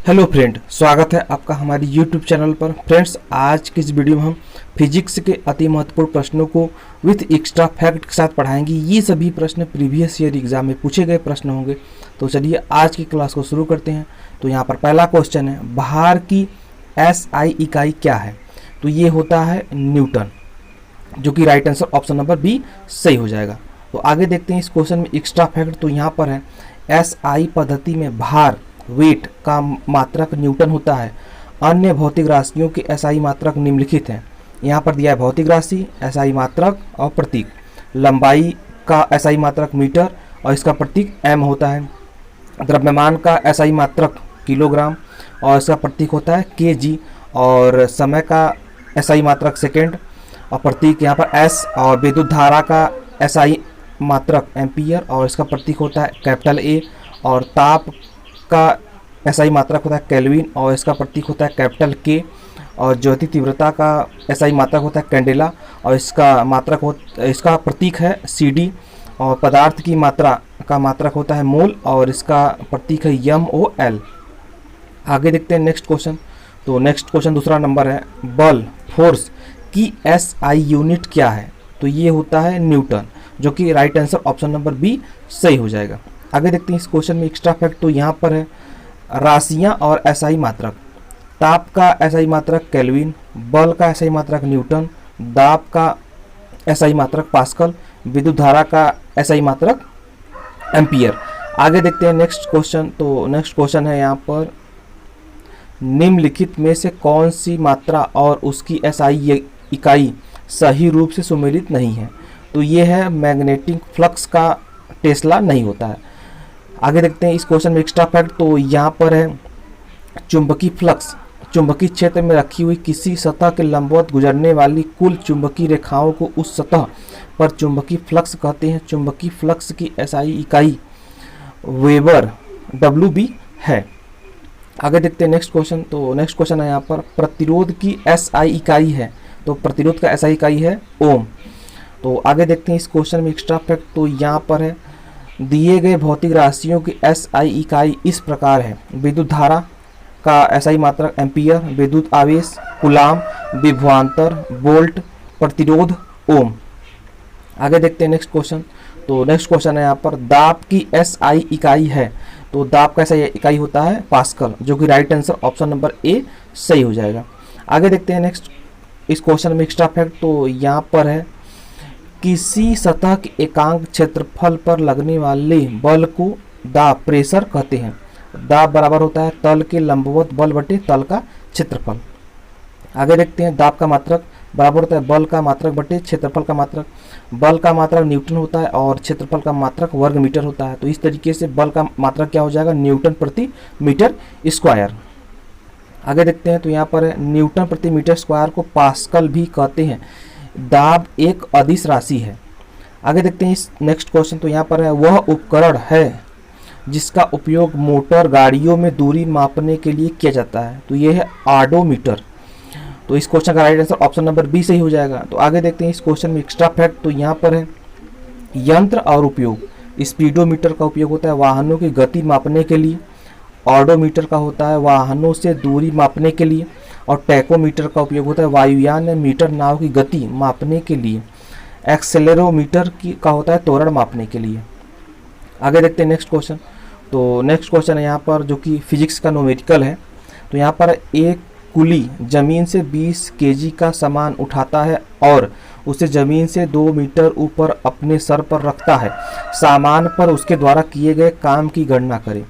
Hello friend, स्वागत है आपका हमारी यूट्यूब चैनल पर। फ्रेंड्स, आज की इस वीडियो में हम फिजिक्स के अति महत्वपूर्ण प्रश्नों को विथ एक्स्ट्रा फैक्ट के साथ पढ़ाएंगे। ये सभी प्रश्न प्रीवियस ईयर एग्जाम में पूछे गए प्रश्न होंगे। तो चलिए आज की क्लास को शुरू करते हैं। तो यहाँ पर पहला क्वेश्चन है, भार की SI इकाई क्या है? तो ये होता है न्यूटन, जो कि right answer option number B सही हो जाएगा। तो आगे देखते हैं इस क्वेश्चन में एक्स्ट्रा फैक्ट। तो यहाँ पर है, SI पद्धति में भार वेट का मात्रक न्यूटन होता है। अन्य भौतिक राशियों के SI मात्रक निम्नलिखित हैं। यहाँ पर दिया है भौतिक राशि, SI मात्रक और प्रतीक। लंबाई का SI मात्रक मीटर और इसका प्रतीक m होता है। द्रव्यमान का SI मात्रक किलोग्राम और इसका प्रतीक होता है kg। और समय का SI मात्रक सेकेंड और प्रतीक यहाँ पर s। और विद्युत धारा का SI मात्रक एम्पियर और इसका प्रतीक होता है कैपिटल A। और ताप का SI मात्रक होता है केल्विन और इसका प्रतीक होता है कैपिटल K। और ज्योति तीव्रता का SI मात्रक होता है कैंडेला और इसका प्रतीक है CD। और पदार्थ की मात्रा का मात्रक होता है मोल और इसका प्रतीक है MOL। आगे देखते हैं नेक्स्ट क्वेश्चन। तो नेक्स्ट क्वेश्चन दूसरा नंबर है, बल फोर्स की SI यूनिट क्या है? तो ये होता है न्यूटन, जो कि right answer option number B सही हो जाएगा। आगे देखते हैं इस क्वेश्चन में एक्स्ट्रा फैक्ट। तो यहाँ पर है, राशियाँ और SI मात्रक। ताप का SI मात्रक केल्विन, बल का SI मात्रक न्यूटन, दाब का SI मात्रक पास्कल, विद्युत धारा का SI मात्रक एम्पियर। आगे देखते हैं नेक्स्ट क्वेश्चन। तो नेक्स्ट क्वेश्चन है यहाँ पर, निम्नलिखित में से कौन सी मात्रा और उसकी SI इकाई सही रूप से सुमेलित नहीं है? तो ये है मैग्नेटिक फ्लक्स का टेस्ला नहीं होता है। आगे देखते हैं इस क्वेश्चन में एक्स्ट्रा फैक्ट। तो यहाँ पर है, चुंबकीय फ्लक्स चुंबकीय क्षेत्र में रखी हुई किसी सतह के लंबवत गुजरने वाली कुल चुंबकीय रेखाओं को उस सतह पर चुंबकीय फ्लक्स कहते हैं। चुंबकीय फ्लक्स की SI इकाई वेबर WB है। आगे देखते हैं नेक्स्ट क्वेश्चन। तो नेक्स्ट क्वेश्चन है यहाँ पर, प्रतिरोध की SI इकाई है। तो प्रतिरोध का SI इकाई है ओम। तो आगे देखते हैं इस क्वेश्चन में एक्स्ट्रा फैक्ट। तो यहाँ पर है, दिए गए भौतिक राशियों की SI इकाई इस प्रकार है, विद्युत धारा का SI मात्रक एम्पियर, विद्युत आवेश कूलाम, विभवांतर वोल्ट, प्रतिरोध ओम। आगे देखते हैं नेक्स्ट क्वेश्चन। तो नेक्स्ट क्वेश्चन है यहाँ पर, दाब की SI इकाई है। तो दाब का SI इकाई होता है पास्कल, जो कि right answer option number A सही हो जाएगा। आगे देखते हैं नेक्स्ट इस क्वेश्चन में एक्स्ट्रा फैक्ट। तो यहाँ पर है, किसी सतह के एकांक क्षेत्रफल पर लगने वाले बल को दाब प्रेशर कहते हैं। दाब बराबर होता है तल के लंबवत बल बटे तल का क्षेत्रफल। आगे देखते हैं, दाब का मात्रक बराबर होता है बल का मात्रक बटे क्षेत्रफल का मात्रक। बल का मात्रक न्यूटन होता है और क्षेत्रफल का मात्रक वर्ग मीटर होता है। तो इस तरीके से बल का मात्रक क्या हो जाएगा, न्यूटन प्रति मीटर स्क्वायर। आगे देखते हैं, तो यहाँ पर है, न्यूटन प्रति मीटर स्क्वायर को पास्कल भी कहते हैं। दाब एक अदिश राशि है। आगे देखते हैं इस नेक्स्ट क्वेश्चन। तो यहाँ पर है, वह उपकरण है जिसका उपयोग मोटर गाड़ियों में दूरी मापने के लिए किया जाता है। तो ये है ऑडोमीटर। तो इस क्वेश्चन का right answer option number B सही हो जाएगा। तो आगे देखते हैं इस क्वेश्चन में एक्स्ट्रा फैक्ट। तो यहाँ पर है, यंत्र और उपयोग। स्पीडोमीटर का उपयोग होता है वाहनों की गति मापने के लिए, ऑडोमीटर का होता है वाहनों से दूरी मापने के लिए, और टैकोमीटर का उपयोग होता है वायुयान या मीटर नाव की गति मापने के लिए। एक्सेलेरोमीटर का होता है त्वरण मापने के लिए। आगे देखते हैं नेक्स्ट क्वेश्चन। तो नेक्स्ट क्वेश्चन है यहाँ पर, जो कि फिजिक्स का न्यूमेरिकल है। तो यहाँ पर एक कुली जमीन से 20 kg का सामान उठाता है और उसे जमीन से 2 मीटर ऊपर अपने सर पर रखता है। सामान पर उसके द्वारा किए गए काम की गणना करें।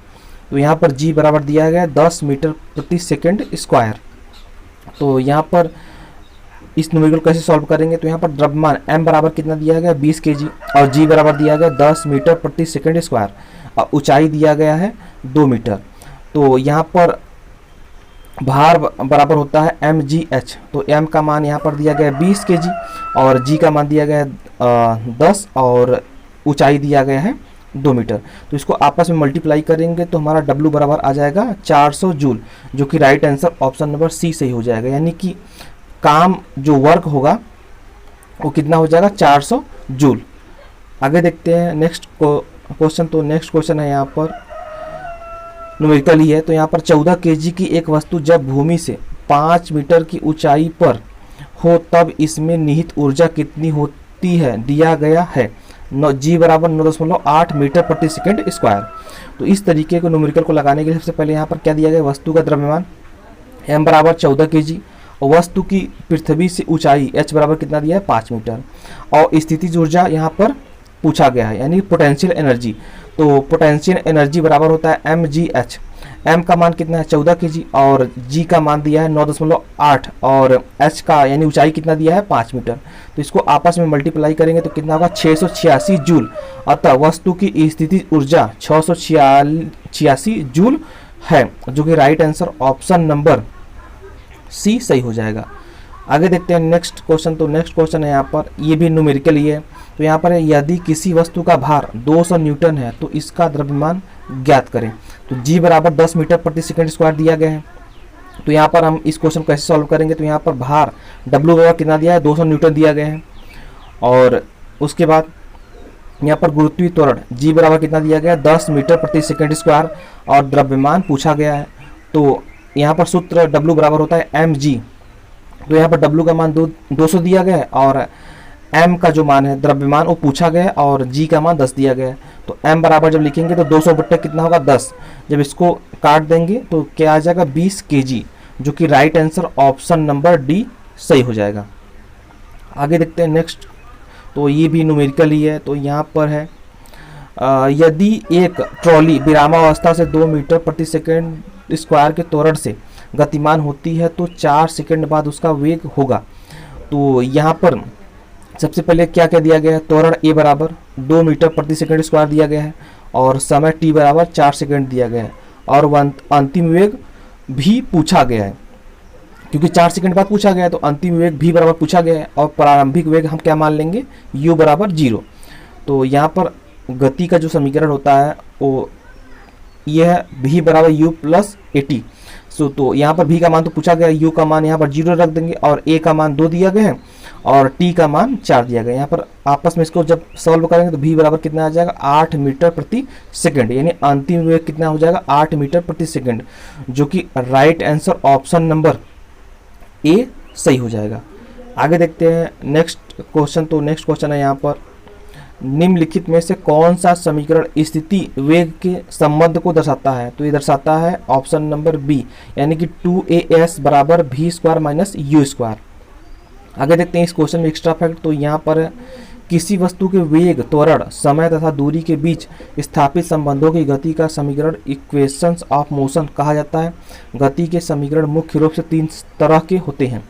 तो यहाँ पर G बराबर दिया गया 10 मीटर प्रति सेकेंड स्क्वायर। तो यहाँ पर इस न्यूमेरिकल कैसे सॉल्व करेंगे? तो यहाँ पर द्रव्यमान m बराबर कितना दिया गया 20 kg और G बराबर दिया गया 10 मीटर प्रति सेकेंड स्क्वायर और ऊंचाई दिया गया है 2 मीटर। तो यहाँ पर भार बराबर होता है mgh। तो m का मान यहाँ पर दिया गया 20 kg और G का मान दिया गया 10 और ऊंचाई दिया गया है 2 मीटर। तो इसको आपस में मल्टीप्लाई करेंगे तो हमारा W बराबर आ जाएगा 400 जूल, जो कि right answer option number C सही हो जाएगा। यानी कि काम जो वर्क होगा वो कितना हो जाएगा 400 जूल। आगे देखते हैं नेक्स्ट क्वेश्चन। तो नेक्स्ट क्वेश्चन है यहाँ पर, न्यूमेरिकल ही है। तो यहाँ पर 14 केजी की एक वस्तु जब भूमि से 5 मीटर की ऊंचाई पर हो तब इसमें निहित ऊर्जा कितनी होती है, दिया गया है जी बराबर 9.8 मीटर प्रति सेकंड स्क्वायर। तो इस तरीके को न्यूमेरिकल को लगाने के लिए सबसे पहले यहाँ पर क्या दिया गया, वस्तु का द्रव्यमान m बराबर 14 केजी और वस्तु की पृथ्वी से ऊंचाई h बराबर कितना दिया है 5 मीटर और स्थितिज ऊर्जा यहाँ पर पूछा गया है यानी पोटेंशियल एनर्जी। तो पोटेंशियल एनर्जी बराबर होता है mgh। m का मान कितना है 14 केजी और g का मान दिया है 9.8 और h का यानी ऊंचाई कितना दिया है 5 मीटर। तो इसको आपस में मल्टीप्लाई करेंगे तो कितना होगा 686 जूल। अतः वस्तु की स्थिति ऊर्जा 686 जूल है, जो कि right answer option number C सही हो जाएगा। आगे देखते हैं नेक्स्ट क्वेश्चन। तो नेक्स्ट क्वेश्चन है यहाँ पर, ये भी न्यूमेरिकल ही है। तो यहाँ पर है, यदि किसी वस्तु का भार 200 न्यूटन है तो इसका द्रव्यमान ज्ञात करें। तो जी बराबर 10 मीटर प्रति सेकंड स्क्वायर दिया गया है। तो यहाँ पर हम इस क्वेश्चन को कैसे सॉल्व करेंगे, तो यहाँ पर भार डब्ल्यू बराबर कितना दिया है 200 न्यूटन दिया गया है और उसके बाद यहाँ पर गुरुत्वीय त्वरण जी बराबर कितना दिया गया है 10 मीटर प्रति सेकंड स्क्वायर और द्रव्यमान पूछा गया है। तो यहाँ पर सूत्र W बराबर होता है mg। तो यहाँ पर W का मान 200 दिया गया है और m का जो मान है द्रव्यमान वो पूछा गया है और g का मान 10 दिया गया है। तो m बराबर जब लिखेंगे तो 200 बट्टे कितना होगा 10। जब इसको काट देंगे तो क्या आ जाएगा 20 kg, जो कि right answer option number D सही हो जाएगा। आगे देखते हैं नेक्स्ट। तो ये भी न्यूमेरिकल ही है। तो यहाँ पर है, यदि एक ट्रॉली विरामावस्था से 2 मीटर प्रति सेकंड स्क्वायर के त्वरण से गतिमान होती है तो 4 सेकंड बाद उसका वेग होगा। तो यहाँ पर सबसे पहले क्या क्या दिया गया है, त्वरण a बराबर 2 मीटर प्रति सेकंड स्क्वायर दिया गया है और समय t बराबर 4 सेकंड दिया गया है और अंतिम वेग भी पूछा गया है। क्योंकि 4 सेकंड बाद पूछा गया है तो अंतिम वेग भी बराबर पूछा गया है और प्रारंभिक वेग हम क्या मान लेंगे u बराबर 0। तो यहाँ पर गति का जो समीकरण होता है वो यह है v बराबर u प्लस at। तो यहाँ पर v का मान तो पूछा गया है, u का मान यहाँ पर 0 रख देंगे और a का मान 2 दिया गया है और t का मान 4 दिया गया। यहाँ पर आपस में इसको जब सॉल्व करेंगे तो v बराबर कितना आ जाएगा 8 मीटर प्रति सेकंड, यानी अंतिम वेग कितना हो जाएगा 8 मीटर प्रति सेकंड, जो कि right answer option number A सही हो जाएगा। आगे देखते हैं नेक्स्ट क्वेश्चन। तो नेक्स्ट क्वेश्चन है यहाँ पर, निम्नलिखित में से कौन सा समीकरण स्थिति वेग के संबंध को दर्शाता है। तो ये दर्शाता है ऑप्शन नंबर बी, यानी कि 2as बराबर v square minus u square. आगे देखते हैं इस क्वेश्चन में एक्स्ट्रा फैक्ट। तो यहाँ पर किसी वस्तु के वेग, त्वरण, समय तथा दूरी के बीच स्थापित संबंधों की गति का समीकरण इक्वेशंस ऑफ मोशन कहा जाता है। गति के समीकरण मुख्य रूप से 3 तरह के होते हैं।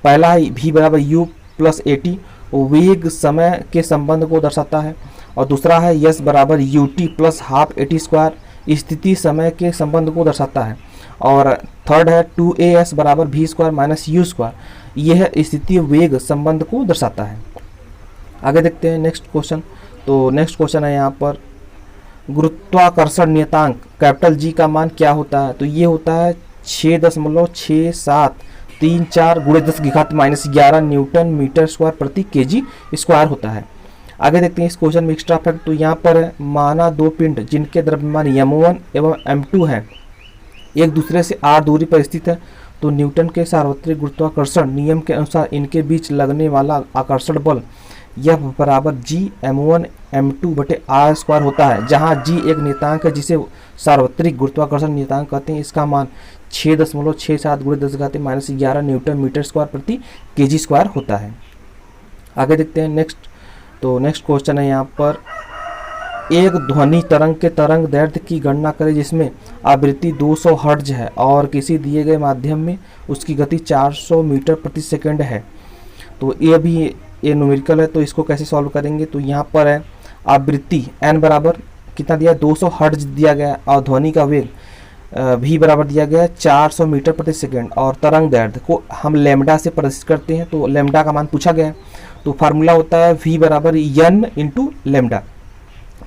पहला है v बराबर u प्लस at, वेग समय के संबंध को दर्शाता है और दूसरा है s बराबर ut plus half at square, स्थिति समय के संबंध को दर्शाता है और थर्ड है 2as बराबर v square minus u square, यह स्थिति वेग संबंध को दर्शाता है। आगे देखते हैं नेक्स्ट क्वेश्चन। तो नेक्स्ट क्वेश्चन है यहाँ पर, गुरुत्वाकर्षण नियतांक कैपिटल G का मान क्या होता है। तो ये होता है 6.6734 गुणे 10 की घात माइनस 11 न्यूटन मीटर स्क्वायर प्रति केजी स्क्वायर होता है। आगे देखते हैं इस क्वेश्चन में एक्स्ट्रा फैक्ट। तो यहाँ पर है, माना 2 पिंड जिनके द्रव्यमान m1 एवं m2 है एक दूसरे से r दूरी पर स्थित है, तो न्यूटन के सार्वत्रिक गुरुत्वाकर्षण नियम के अनुसार इनके बीच लगने वाला आकर्षण बल यह बराबर g m1 m2 बटे r स्क्वायर होता है, जहाँ g एक नियतांक है जिसे सार्वत्रिक गुरुत्वाकर्षण नियतांक कहते हैं। इसका मान 6.67 गुणे 10 घात माइनस 11 न्यूटन मीटर स्क्वायर प्रति केजी स्क्वायर होता है। आगे देखते हैं नेक्स्ट। तो नेक्स्ट क्वेश्चन है यहाँ पर, एक ध्वनि तरंग के तरंग दैर्ध्य की गणना करें जिसमें आवृत्ति 200 हर्ट्ज है और किसी दिए गए माध्यम में उसकी गति 400 मीटर प्रति सेकंड है। तो ये न्यूमेरिकल है, तो इसको कैसे सॉल्व करेंगे। तो यहाँ पर है, आवृत्ति n बराबर कितना दिया 200 हर्ट्ज दिया गया और ध्वनि का वेग v बराबर दिया गया 400 मीटर प्रति सेकंड और तरंग दैर्ध्य को हम लैम्डा से प्रदर्शित करते हैं। तो लैम्डा का मान पूछा गया है, तो फार्मूला होता है v बराबर n इंटू लैम्डा।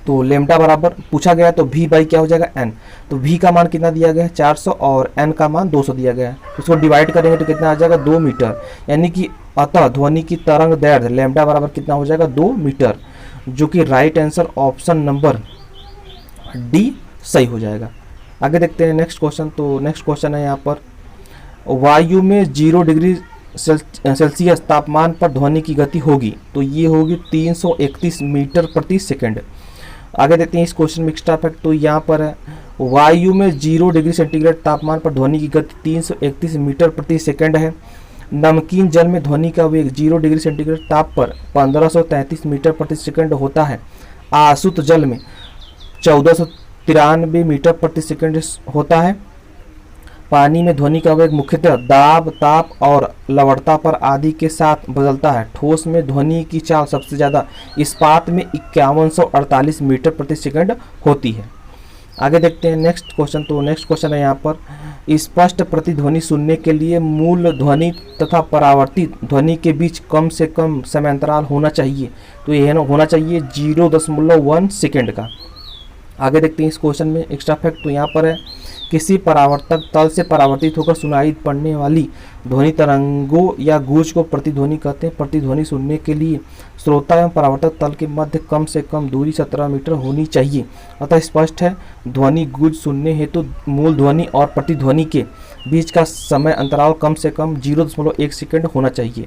तो लैम्डा बराबर पूछा गया तो v बाई क्या हो जाएगा n। तो v का मान कितना दिया गया है 400 और n का मान 200 दिया गया है। उसको डिवाइड करेंगे तो कितना आ जाएगा 2 मीटर, यानी कि अतः ध्वनि की तरंग दैर्ध्य लैम्डा बराबर कितना हो जाएगा 2 मीटर, जो कि right answer option number D सही हो जाएगा। आगे देखते हैं नेक्स्ट क्वेश्चन। तो नेक्स्ट क्वेश्चन है यहाँ पर, वायु में 0 डिग्री सेल्सियस तापमान पर ध्वनि की गति होगी, तो ये होगी 331 मीटर प्रति सेकंड। आगे देखते हैं इस क्वेश्चन में एक्स्ट्रा फैक्ट। तो यहाँ पर है, वायु में 0 डिग्री सेंटीग्रेड तापमान पर ध्वनि की गति 331 मीटर प्रति सेकंड है। नमकीन जल में ध्वनि का वेग 0 डिग्री सेंटीग्रेड ताप पर 1533 मीटर प्रति सेकंड होता है। आसुत जल में 1493 मीटर प्रति सेकंड होता है। पानी में ध्वनि का वेग मुख्यतः दाब, ताप और लवणता पर आदि के साथ बदलता है। ठोस में ध्वनि की चाल सबसे ज़्यादा इस्पात में 5148 मीटर प्रति सेकंड होती है। आगे देखते हैं नेक्स्ट क्वेश्चन। तो नेक्स्ट क्वेश्चन है यहाँ पर, स्पष्ट प्रतिध्वनि सुनने के लिए मूल ध्वनि तथा परावर्तित ध्वनि के बीच कम से कम समयांतराल होना चाहिए, तो यह होना चाहिए 0.1 सेकेंड का। आगे देखते हैं इस क्वेश्चन में एक्स्ट्रा फैक्ट। तो यहाँ पर है, किसी परावर्तक तल से परावर्तित होकर सुनाई पड़ने वाली ध्वनि तरंगों या गूंज को प्रतिध्वनि कहते हैं। प्रतिध्वनि सुनने के लिए श्रोता एवं परावर्तक तल के मध्य कम से कम दूरी 17 मीटर होनी चाहिए। अतः स्पष्ट है, ध्वनि गूंज सुनने हेतु मूल ध्वनि और प्रतिध्वनि के बीच का समय अंतराल कम से कम 0.1 सेकेंड होना चाहिए।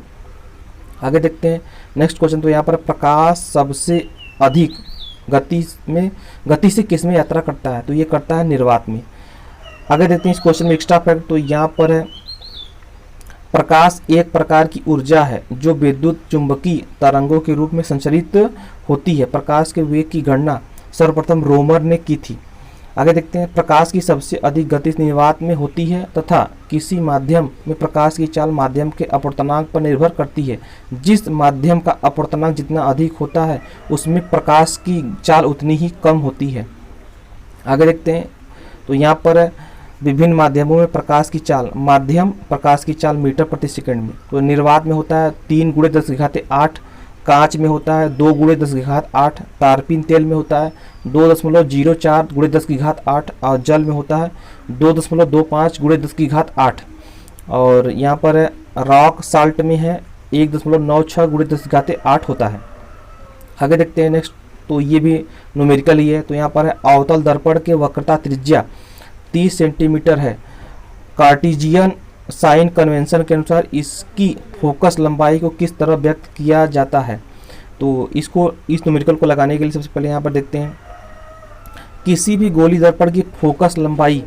आगे देखते हैं नेक्स्ट क्वेश्चन। तो यहाँ पर प्रकाश सबसे अधिक गति से किस में यात्रा करता है, तो ये करता है निर्वात में। आगे देखते हैं इस क्वेश्चन में एक्स्ट्रा फैक्ट। तो यहाँ पर है, प्रकाश एक प्रकार की ऊर्जा है जो विद्युत चुंबकीय तरंगों के रूप में संचरित होती है। प्रकाश के वेग की गणना सर्वप्रथम रोमर ने की थी। आगे देखते हैं, प्रकाश की सबसे अधिक गति निर्वात में होती है तथा किसी माध्यम में प्रकाश की चाल माध्यम के अपवर्तनांक पर निर्भर करती है। जिस माध्यम का अपवर्तनांक जितना अधिक होता है उसमें प्रकाश की चाल उतनी ही कम होती है। आगे देखते हैं, तो यहाँ पर विभिन्न माध्यमों में प्रकाश की चाल, माध्यम प्रकाश की चाल मीटर प्रति सेकंड में। तो निर्वात में होता है 3 × 10⁸, कांच में होता है 2 × 10⁸, तारपीन तेल में होता है 2.04 × 10⁸, और जल में होता है 2.25 × 10⁸। और यहाँ पर है, रॉक साल्ट में है 1.96 × 10⁸ होता है। आगे देखते हैं नेक्स्ट। तो ये भी न्यूमेरिकल ही है। तो यहाँ पर है, अवतल दर्पण के वक्रता त्रिज्या 30 सेंटीमीटर है। कार्टेशियन साइन कन्वेंशन के अनुसार इसकी फोकस लंबाई को किस तरह व्यक्त किया जाता है, तो इसको इस न्यूमेरिकल को लगाने के लिए सबसे पहले यहाँ पर देखते हैं, किसी भी गोली दर्पण की फोकस लंबाई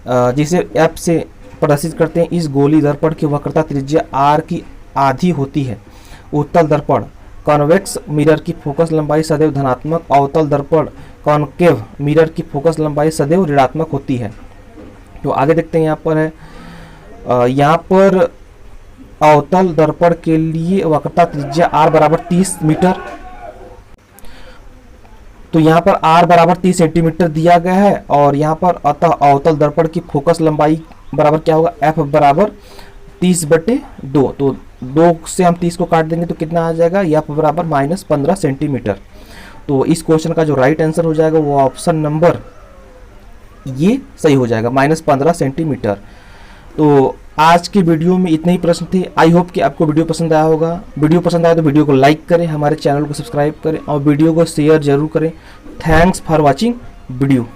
जिसे एफ से प्रदर्शित करते हैं, इस गोली दर्पण की वक्रता त्रिज्या आर की आधी होती है। उत्तल दर्पण कॉन्वेक्स मिरर की फोकस लंबाई सदैव धनात्मक, अवतल दर्पण कॉन्केव मिरर की फोकस लंबाई सदैव ऋणात्मक होती है। तो आगे देखते हैं, यहाँ पर है, यहाँ पर अवतल दर्पण के लिए वक्रता त्रिज्या r बराबर 30 मीटर, तो यहाँ पर r बराबर 30 सेंटीमीटर दिया गया है। और यहाँ पर अतः अवतल दर्पण की फोकस लंबाई बराबर क्या होगा, f बराबर 30/2। तो 2 से हम 30 को काट देंगे तो कितना आ जाएगा, f बराबर -15 सेंटीमीटर। तो इस क्वेश्चन का जो राइट आंसर हो जाएगा वो ऑप्शन नंबर ये सही हो जाएगा, -15 सेंटीमीटर। तो आज की वीडियो में इतने ही प्रश्न थे। आई होप कि आपको वीडियो पसंद आया होगा। वीडियो पसंद आया तो वीडियो को लाइक करें, हमारे चैनल को सब्सक्राइब करें और वीडियो को शेयर जरूर करें। Thanks for watching video.